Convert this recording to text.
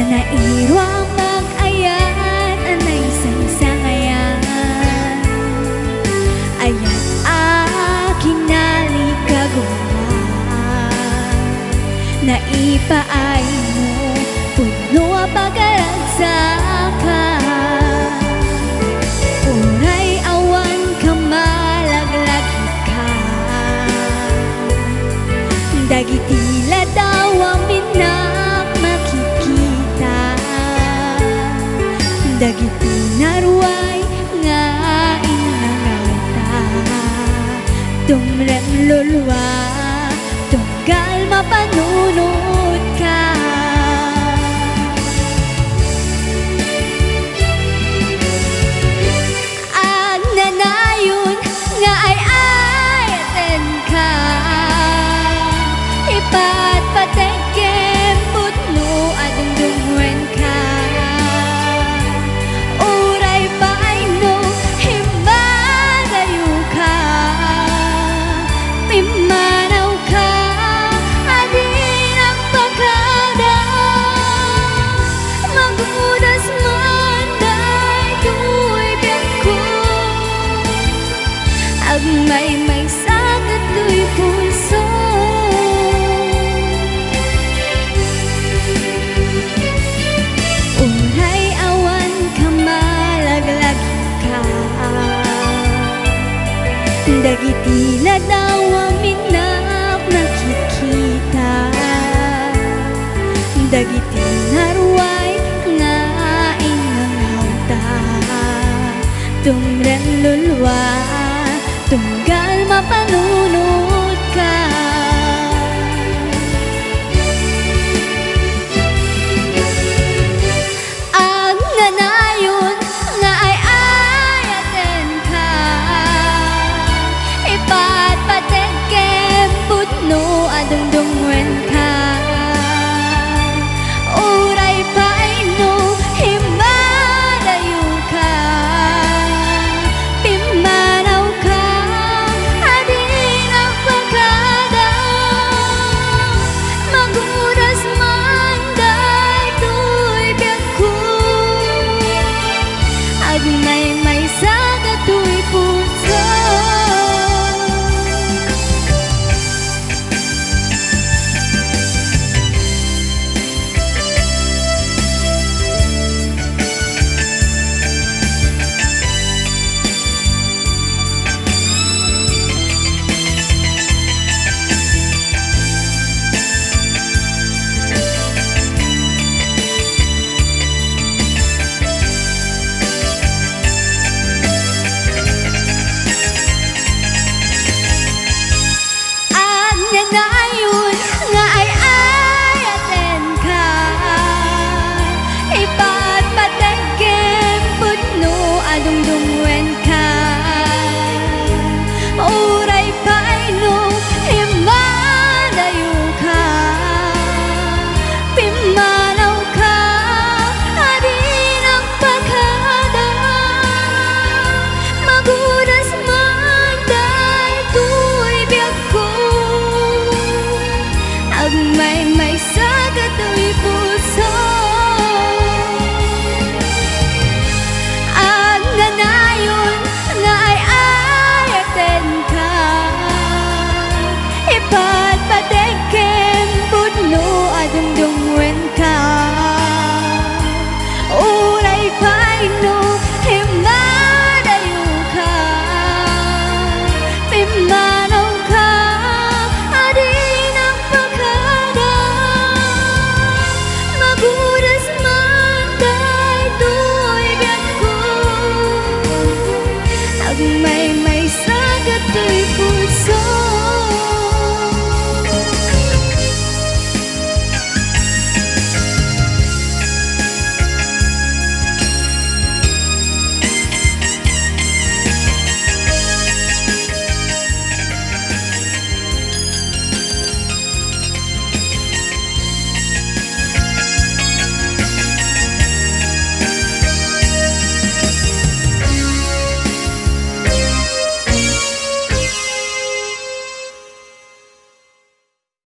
nairwang mag-ayat anay sangayan. Ayat aking nalikagumang naipaay mo puno pagkaragsakan. Uray awan ka malaglagi ka, dagiti ladaw ang minak makikita, dagiti naruay nga inangata. Tumrem lulwa tunggal mapanunod ka. Nanayon nga ay ten ka, ipatpatekem putno adong dungwen ka. Uray pa'y no himadayo ka, pimanaw ka adin ang pagkada. Magudas man day tuy biyak ko, agmay sagat lu'y puso. Uray awan ka malaglagi ka, dagiti ladaw ang minak nakikita, dagiti naruay nga inangawta. Tumrem lulwa tunggal mapanunod